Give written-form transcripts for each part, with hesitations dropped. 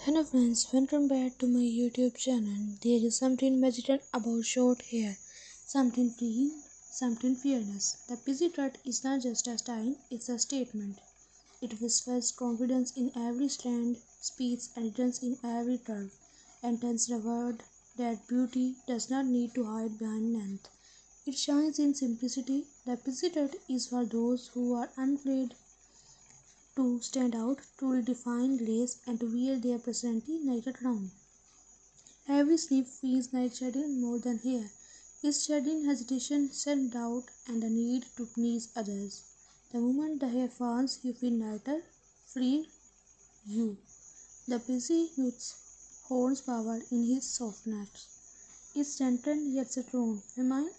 Hello friends, welcome back to my YouTube channel. There is something magical about short hair, something free, something fearless. The pixie cut is not just a style, it's a statement. It whispers confidence in every strand, speeds elegance in every curve, and tells the world that beauty does not need to hide behind length. It shines in simplicity. The pixie cut is for those who are unafraid to stand out, to redefine lace, and to wear their personality like a crown. Every sleep feels like shedding more than hair. It's shedding hesitation, self-doubt, and the need to please others. The moment the hair falls, you feel lighter, free, you. The busy youth holds power in his softness. It's gentle yet strong, feminine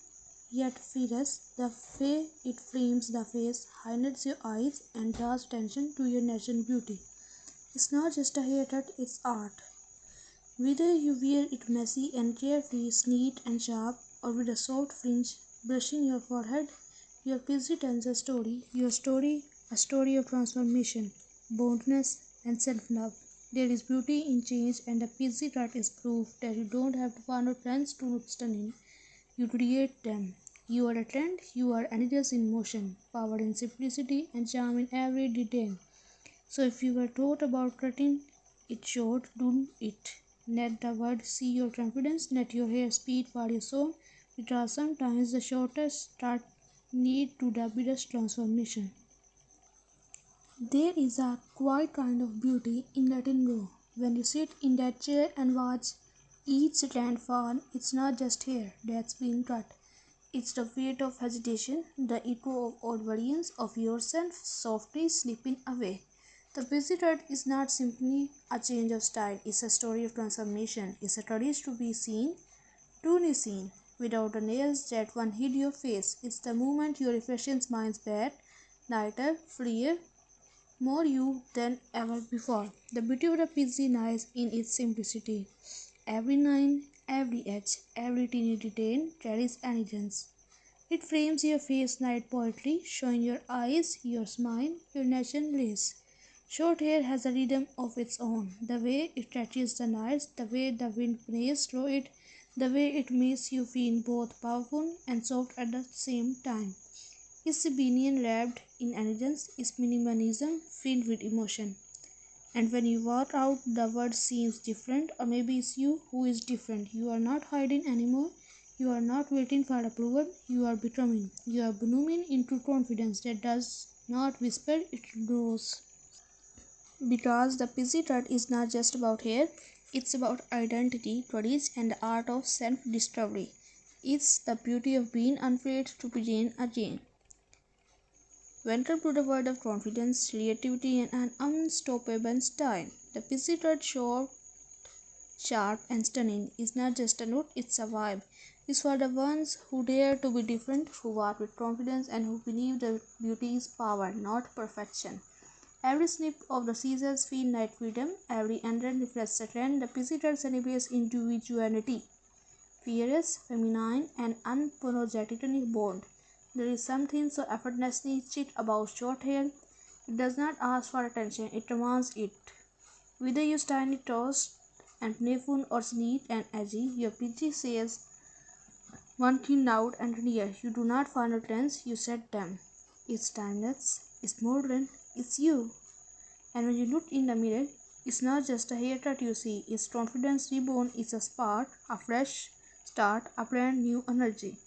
yet fierce. The way it frames the face, highlights your eyes, and draws attention to your natural beauty. It's not just a haircut, it's art. Whether you wear it messy and carefree, neat and sharp, or with a soft fringe brushing your forehead, your pixie tells a story. Your story, a story of transformation, boldness, and self-love. There is beauty in change, and the pixie cut is proof that you don't have to follow trends to look stunning. You create them. You are a trend, you are energies in motion, power in simplicity, and charm in every detail. So if you were taught about cutting it short, do it. Let the world see your confidence, let your hair speak for your soul, because sometimes the shortest start need to the biggest transformation. There is a quiet kind of beauty in letting go. When you sit in that chair and watch each strand fall, it's not just hair that's being cut. It's the weight of hesitation, the echo of old versions of yourself softly slipping away. The busy cut is not simply a change of style, it's a story of transformation. It's a courage to be seen, truly seen, without the nails that one hid your face. It's the moment your reflection smiles back, lighter, freer, more you than ever before. The beauty of the pixie lies in its simplicity. Every line, every edge, every teeny detail carries elegance. It frames your face like poetry, showing your eyes, your smile, your natural grace. Short hair has a rhythm of its own. The way it touches the nights, the way the wind plays through it, the way it makes you feel both powerful and soft at the same time. It's rebellion wrapped in elegance, it's minimalism filled with emotion. And when you walk out, the world seems different, or maybe it's you who is different. You are not hiding anymore. You are not waiting for approval. You are becoming. You are blooming into confidence that does not whisper, it grows. Because the pixie cut is not just about hair, it's about identity, courage, and the art of self discovery. It's the beauty of being unafraid to begin again. Welcome to the world of confidence, creativity, and an unstoppable style. The pixie cut short, sharp, and stunning is not just a look, it's a vibe. It's for the ones who dare to be different, who walk with confidence, and who believe that beauty is power, not perfection. Every snip of the scissors feels like freedom, every ending reflects a trend. The pixie cut celebrates individuality, fierce, feminine, and unapologetically bold. There is something so effortlessly chic about short hair. It does not ask for attention, it demands it. Whether you style it tossed and playful or neat and edgy, your pixie says one thing loud and clear. You do not follow trends, you set them. It's timeless, it's modern, it's you. And when you look in the mirror, it's not just a haircut you see, it's confidence reborn, it's a spark, a fresh start, a brand new energy.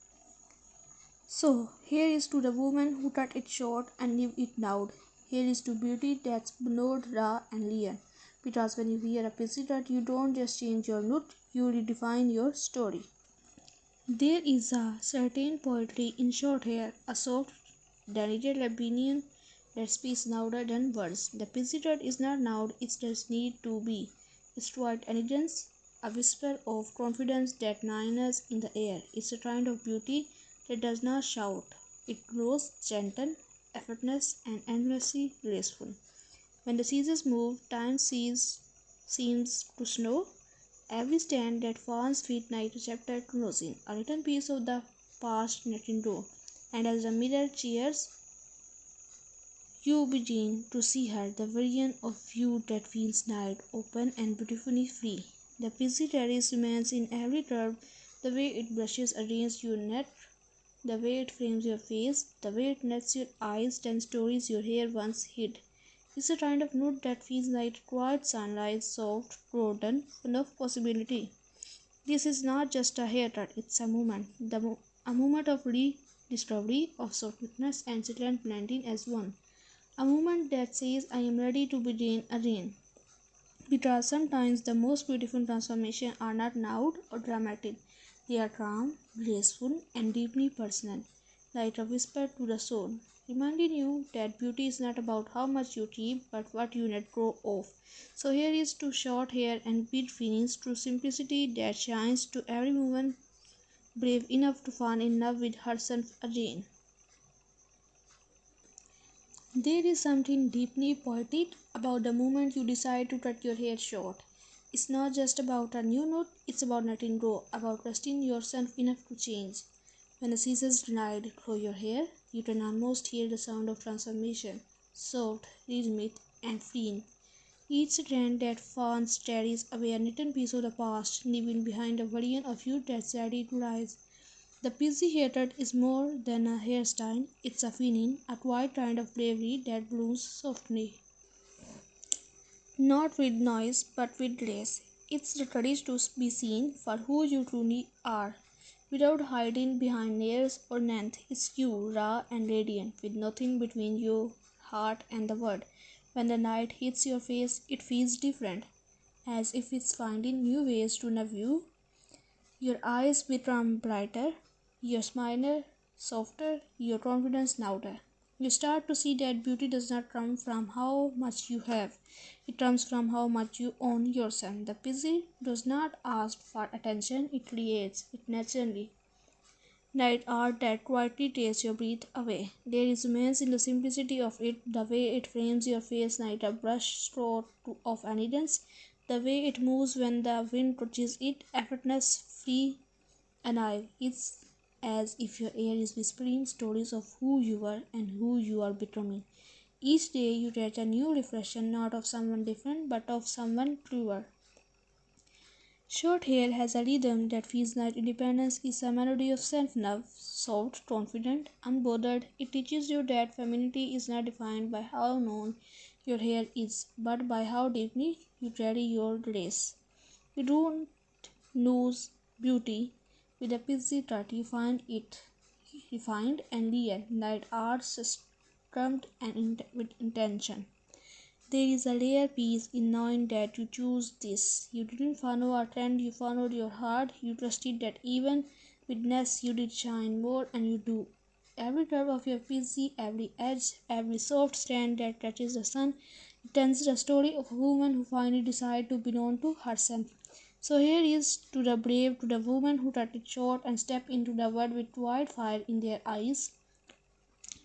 So, here is to the woman who cut it short and leave it loud. Here is to beauty that's blurred, raw, and real. Because when you wear a pixie cut, you don't just change your look, you redefine your story. There is a certain poetry in short hair, a soft, delicate opinion that speaks louder than words. The pixie cut is not loud, it just need to be. It's quiet elegance, a whisper of confidence that lingers in the air. It's a kind of beauty that does not shout. It grows gentle, effortless, and endlessly graceful. When the seasons move, seems to slow. Every stand that falls feet like a chapter closing, a little piece of the past letting go. And as the mirror cheers You begin to see her, the version of you that feels light, open, and beautifully free. The busy terrace remains in every curve, the way it brushes against your neck, the way it frames your face, the way it nets your eyes, tells stories your hair once hid. It's a kind of nude that feels like quiet sunlight, soft, golden, full of possibility. This is not just a haircut, it's a moment. A moment of rediscovery, of softness and silent blending as one. A moment that says, I am ready to begin again. Because sometimes the most beautiful transformations are not loud or dramatic. They are calm, graceful, and deeply personal, like a whisper to the soul, reminding you that beauty is not about how much you keep, but what you let go of. So here is to short hair and beat feelings, to simplicity that shines, to every woman brave enough to fall in love with herself again. There is something deeply poetic about the moment you decide to cut your hair short. It's not just about a new note, it's about letting go, about trusting yourself enough to change. When the scissors glide through your hair, you can almost hear the sound of transformation, soft, rhythmic, and freeing. Each strand that falls carries away a little piece of the past, leaving behind a version of you that's ready to rise. The busy haircut is more than a hairstyle, it's a feeling, a quiet kind of bravery that blooms softly. Not with noise, but with grace. It's the courage to be seen for who you truly are, without hiding behind layers or length. It's you, raw and radiant, with nothing between your heart and the world. When the light hits your face, it feels different, as if it's finding new ways to love you. Your eyes become brighter, your smile softer, your confidence louder. You start to see that beauty does not come from how much you have, it comes from how much you own yourself. The busy does not ask for attention, it creates it naturally. Night art that quietly takes your breath away. There is immense in the simplicity of it, the way it frames your face like a brush stroke of elegance, the way it moves when the wind touches it, effortless, free, alive. It's as if your air is whispering stories of who you were and who you are becoming. Each day you get a new reflection, not of someone different, but of someone truer. Short hair has a rhythm that feels like independence is a melody of self-love, soft, confident, unbothered. It teaches you that femininity is not defined by how long your hair is, but by how deeply you carry your grace. You don't lose beauty with a busy cut, you find it refined and real, like art structured and with intention. There is a rare peace in knowing that you choose this. You didn't follow a trend, you followed your heart. You trusted that even with less you did shine more, and you do. Every curve of your PC, every edge, every soft strand that touches the sun, it tells the story of a woman who finally decided to belong to herself. So here is to the brave, to the woman who cut it short and stepped into the world with wildfire in their eyes,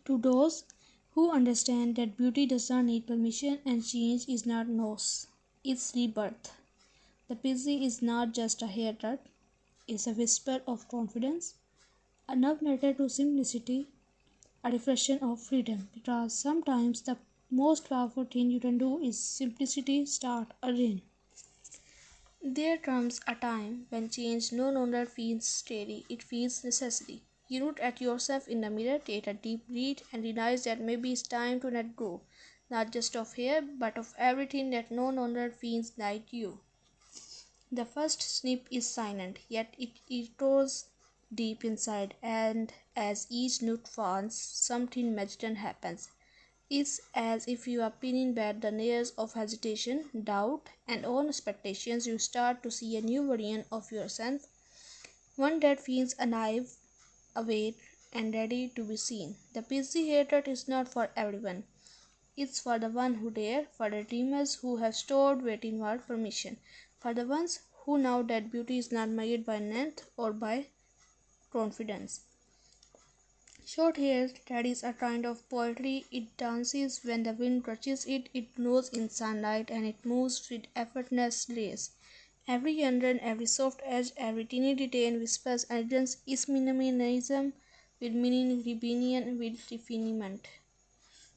to those who understand that beauty does not need permission and change is not loss, it's rebirth. The busy is not just a haircut, it's a whisper of confidence, a love letter to simplicity, a reflection of freedom. Because sometimes the most powerful thing you can do is simplicity start again. There comes a time when change no longer feels steady, it feels necessary. You look at yourself in the mirror, take a deep breath, and realize that maybe it's time to let go, not just of hair, but of everything that no longer feels like you. The first snip is silent, yet it echoes deep inside, and as each note falls, something magical happens. It's as if you are peeling back the layers of hesitation, doubt, and own expectations. You start to see a new version of yourself, one that feels alive, awake, and ready to be seen. The busy haircut is not for everyone. It's for the one who dare, for the dreamers who have stored waiting for permission, for the ones who know that beauty is not measured by length or by confidence. Short hair carries a kind of poetry. It dances when the wind touches it, it glows in sunlight, and it moves with effortless grace. Every under, every soft edge, every teeny detail whispers elegance is minimalism with meaning, rebellion with refinement.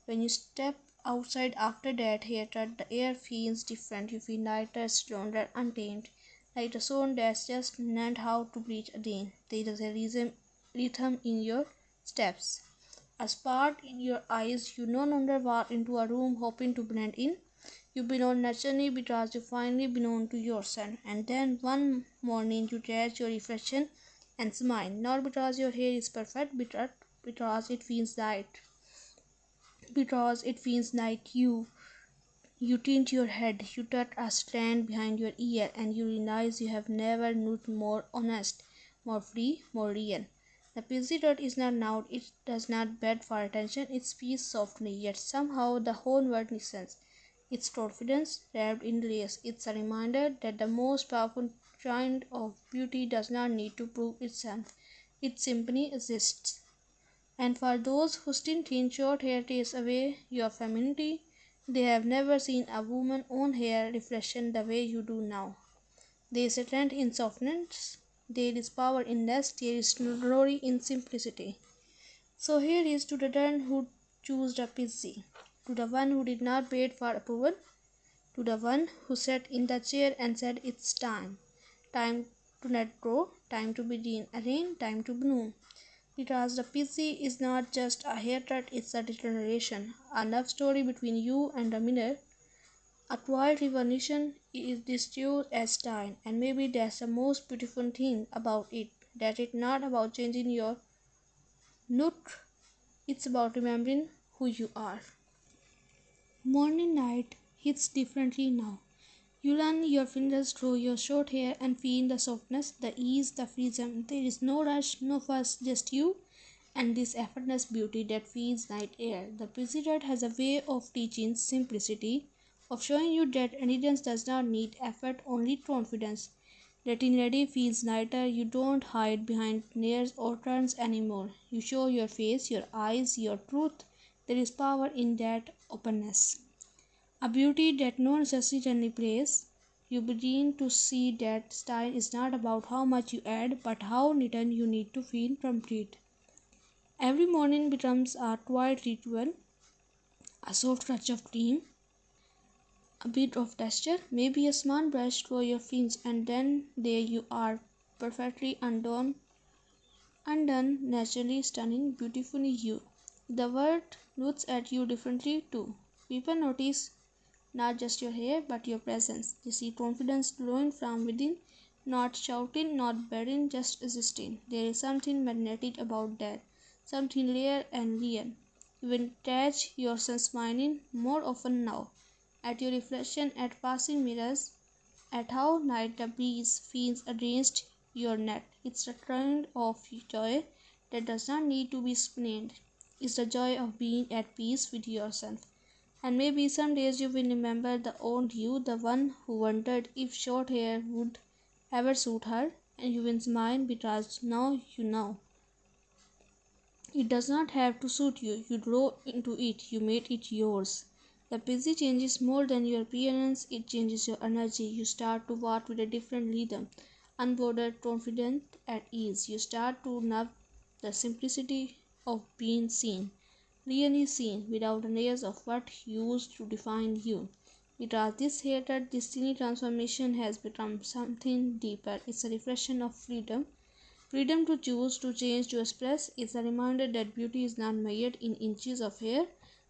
When you step outside after that haircut, the air feels different. You feel lighter, stronger, untamed, like a soul that's just learned how to breathe again. There is a rhythm in your steps, a spark in your eyes. You no longer walk into a room hoping to blend in. You belong naturally because you finally belong to yourself. And then one morning you catch your reflection and smile, not because your hair is perfect, but because it feels right. Because it feels like you. You tilt your head, you tuck a strand behind your ear, and you realize you have never looked more honest, more free, more real. The pixie dot is not loud, it does not beg for attention, it speaks softly, yet somehow the whole world listens. Its confidence wrapped in layers. It's a reminder that the most powerful kind of beauty does not need to prove itself. It simply exists. And for those who still think short hair takes away your femininity, they have never seen a woman's own hair reflection the way you do now. There is strength in softness, there is power in less, there is glory in simplicity. So here is to the one who chose the pixie, to the one who did not wait for approval, to the one who sat in the chair and said it's time. Time to let go, time to begin again, time to bloom. Because the PC is not just a haircut, it's a declaration, a love story between you and the mirror, a quiet revolution is distinct as style, and maybe that's the most beautiful thing about it, that it's not about changing your look, it's about remembering who you are. Morning light hits differently now. You run your fingers through your short hair and feel the softness, the ease, the freedom. There is no rush, no fuss, just you and this effortless beauty that feels like air. The President has a way of teaching simplicity, of showing you that elegance does not need effort, only confidence. Getting ready feels lighter. You don't hide behind layers or turns anymore. You show your face, your eyes, your truth. There is power in that openness. A beauty that no necessity can replace. You begin to see that style is not about how much you add, but how little you need to feel complete. Every morning becomes a quiet ritual, a soft touch of cream, a bit of texture, maybe a small brush through your fingers, and then there you are, perfectly undone, naturally stunning, beautifully you. The world looks at you differently too. People notice not just your hair, but your presence. They see confidence glowing from within, not shouting, not begging, just existing. There is something magnetic about that, something rare and real. You will catch yourself smiling more often now, at your reflection, at passing mirrors, at how light the breeze feels against your neck. It's a kind of joy that does not need to be explained. It's the joy of being at peace with yourself. And maybe some days you will remember the old you, the one who wondered if short hair would ever suit her, and you will smile because now you know. It does not have to suit you. You grow into it, you made it yours. The busy changes more than your appearance, it changes your energy. You start to walk with a different rhythm, unbothered, confident, at ease. You start to love the simplicity of being seen, really seen, without the layers of what used to define you. Because this hated destiny transformation has become something deeper. It's a reflection of freedom. Freedom to choose, to change, to express is a reminder that beauty is not measured in inches of hair,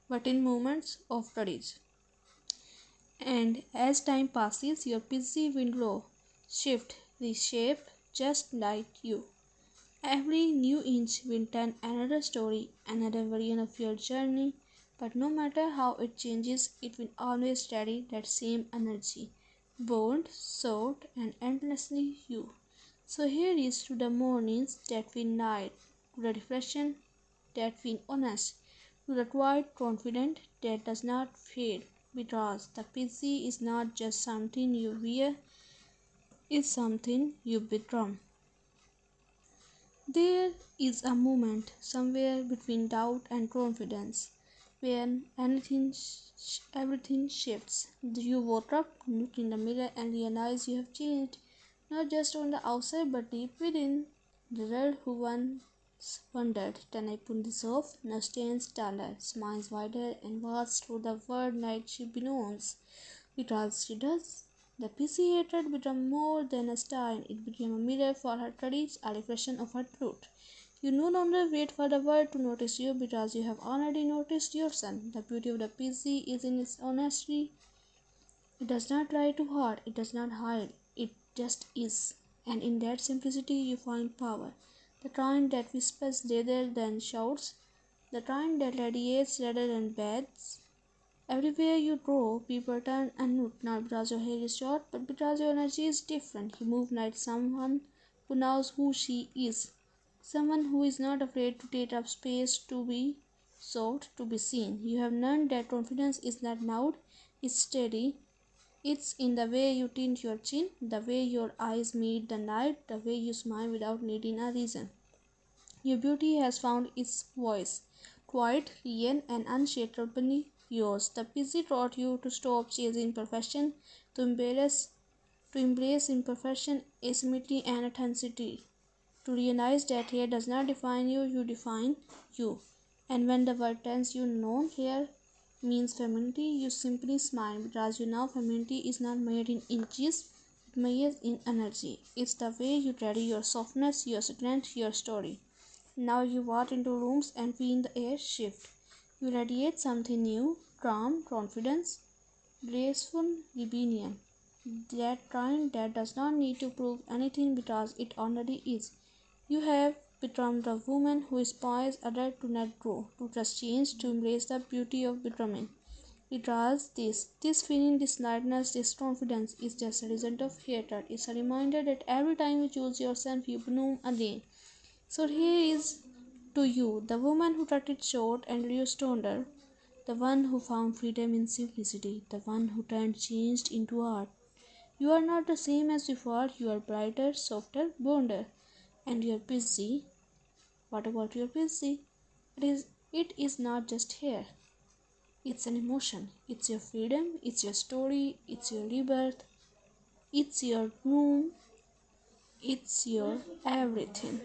but in moments of courage. And as time passes, your busy will grow, shift, reshape, just like you. Every new inch will tell another story, another version of your journey, but no matter how it changes, it will always carry that same energy, bold, soft, and endlessly you. So here is to the mornings that feel light, to the reflection that feel honest, to the quiet confident that does not fade, because the pixie is not just something you wear, it's something you become. There is a moment somewhere between doubt and confidence when everything shifts. You woke up, look in the mirror, and realize you have changed, not just on the outside but deep within. The girl who once wondered. Then I put this off, now stands taller, smiles wider, and walks through the world night she beckons. Because she does. The PC hatred became more than a sign, it became a mirror for her courage, a reflection of her truth. You no longer wait for the world to notice you because you have already noticed yourself. The beauty of the PC is in its honesty. It does not try too hard, it does not hide, it just is. And in that simplicity you find power. The kind that whispers rather than shouts, the kind that radiates rather than beds. Everywhere you go, people turn and look, not because your hair is short, but because your energy is different. You move like someone who knows who she is. Someone who is not afraid to take up space, to be sought, to be seen. You have learned that confidence is not loud, it's steady. It's in the way you tint your chin, the way your eyes meet the night, the way you smile without needing a reason. Your beauty has found its voice, quiet, real, and unshakably yours. The busy taught you to stop chasing perfection, to embrace imperfection, asymmetry, and authenticity. To realize that hair does not define you, you define you. And when the word tells you no, hair means femininity, you simply smile because you know femininity is not made in inches, it measures in energy. It's the way you carry your softness, your strength, your story. Now you walk into rooms and feel the air shift. You radiate something new, calm, confidence, graceful rebellion. That kind that does not need to prove anything because it already is. You have become the woman who inspires others to let go, to trust change, to embrace the beauty of becoming. Because this feeling, this lightness, this confidence is just a result of hatred. It's a reminder that every time you choose yourself, you bloom again. So here is to you, the woman who cut it short and reduced her, the one who found freedom in simplicity, the one who turned changed into art. You are not the same as before, you are brighter, softer, bolder, and you are busy. What about your busy? It is not just hair. It's an emotion. It's your freedom, it's your story, it's your rebirth, it's your room, it's your everything.